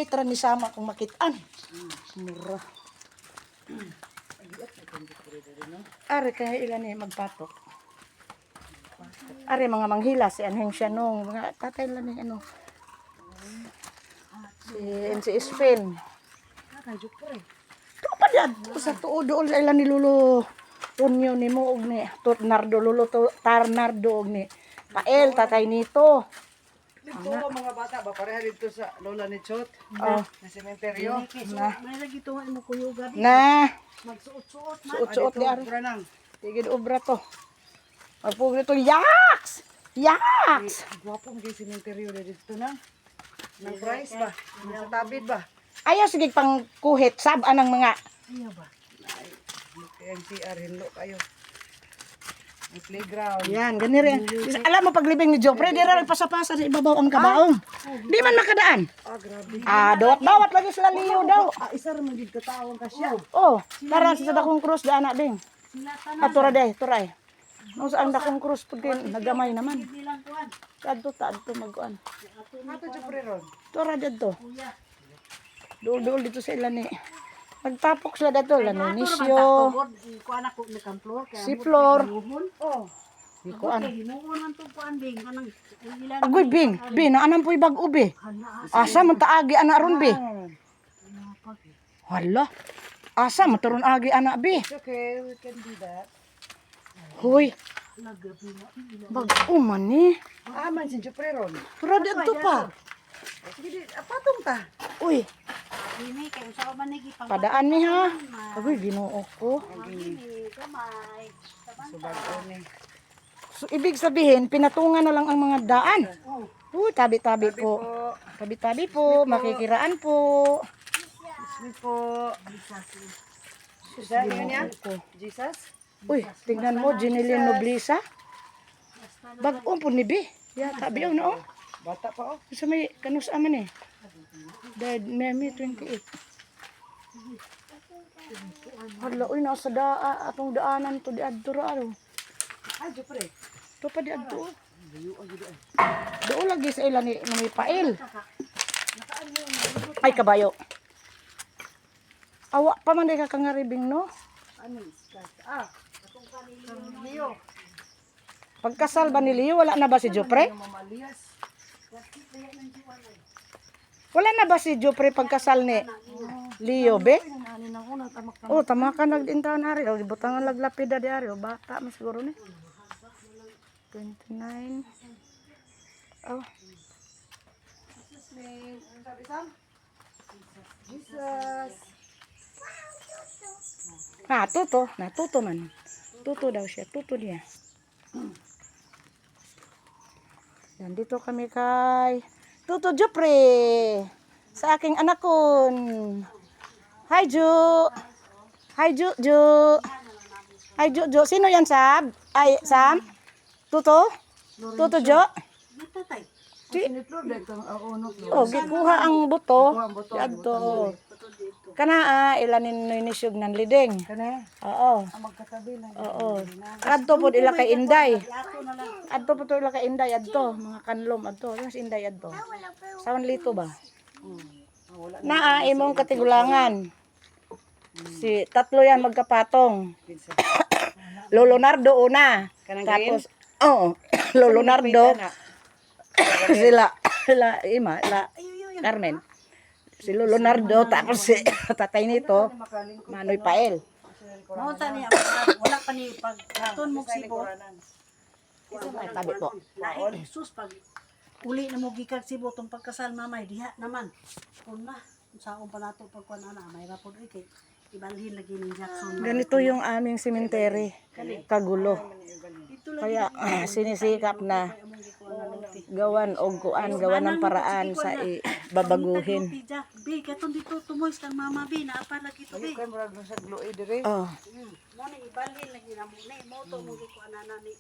awit ra ni sama kung makitaan. Mura. Are kaya ilan eh magpatok. Are mga manghila si Anheng siya nung mga tatay lang ni ano. Si Spain. To pa diad sa tuod sa ilan ni Lolo Tunyo ni mo og ni Nardo Lolo to Tarnardo og ni Pael tatay nito. Dito mga bata ba pareha dito sa lola ni Chot. Oh, Na sementeryo. May lagi to mo kuyo gabi. na Magsuot-suot man. suot-suot di are. Pranang. Tigid obra to. Magpugri to yaks. Yaks. Gwapong gi sementeryo dito na. Nang price ba? Sa tabid ba? Ayaw sige pang kuhit sab anang mga Iya ba? NCR hinlo kayo. Ang playground. yan, gani rin. Alam mo paglibing ni Jopre, di rin pasapasa sa ibabaw ang kabaong. Di man makadaan. Ah, grabe. Dawat lagi sila liyo daw. Isa ra man gid katawang kasya. Oh, tara sa dakong krus da anak ding. Sila tanan Atura day, turay. Nung saan dakong krus pud din nagamay naman. nilang kuan. Kadto maguan. Ato jud pre ron. Tura dito. Kuya. Dul dito sa ilan ni. Magtapok sila dito lan Nisyo. Nisyo. Kuan ako ni kamplor kaya Si Flor. Oh. Di ko an. hinuon man to kuan ding kanang ilan. Agoy bin, anam po'y bag ubi. Asa man taagi anak ron bi. Hala. Asa man taron agi anak bi. It's okay, we can do that. Hoy. Bag man ni. Man si Jupre ron. Pero dito pa. Sige di, patong ta. Uy, Ini kay usa man ni gipang. padaan ni ha. Agoy ginoo ko. Ini kamay. Subago ni. So, ibig sabihin, pinatungan na lang ang mga daan. Tabi-tabi po. Po. Tabi-tabi po, makikiraan po. Ni po. Isa yun niya? Jesus? Uy, tingnan mo, Jinilin Noblisa. Bag-o po ni Bi. Ya, tabi na oh. Bata pa oh. Sa may kanus aman eh. Dead May 28. Hala, uy, nasa atong daanan to di adto ra aro. Ay, Jupre. To pa di adto. Doon lagi sa ilan ni may pail. Ay, kabayo. Awa pa man di ka kangaribing no? Ano? Leo. Pagkasal ba ni Leo, wala na ba si Jopre? Mamalias. Wala na ba si Jopre pagkasal ni Leo, be? Ani nang una tamak Oh, tama ka nagdintaon ari. O, ibutangan laglapida di ari. O, bata mas siguro ni. 29. Oh. Jesus. Natuto man. Tuto daw siya, tuto niya. Yan, dito kami kay Tuto Jopre. Sa aking anakon. Hi, Ju. Hi, Ju. Hi, Ju. Sino yan, Sab? Ay, Sam? Tuto? Tuto, Jo? Tatay. Ni Flor dito ang uno. Oh, gikuha ang buto. Ang buto. Yadto. Kana ilanin nisyog nan liding. Kane, Oo. ang magkatabi na. Oo. Adto pod ila kay Inday. Ato na lang. Adto pod ila kay Inday adto, mga kanlom adto. Yung si Inday adto. Sawan lito ba? Naa imong katigulangan. Si tatlo yan magkapatong. Lolo Nardo una. Kanang Tapos Lolo Nardo. sila Carmen. Si Lolo Nardo tapos si tatay nito Manoy Pael. Mo tani wala pa ni pagkaton mo sibo. Ay, tabi po. Lain sus pag uli na mo gikag sibo tong pagkasal mamay diha naman. Kun na saon pa nato pagkuan ana may rapod kay ibalhin lagi ni Jackson. Ganito yung aming cemetery. Kagulo. Kaya sinisikap na gawan og gawan ng paraan sa babaguhin. Bi katon dito tumoy kang mama bi na apa lagi to bi. Kan murag sa gloy dire. Oh. Mo ni ibalhin lagi na mo ni mo to mo gikuan ana ni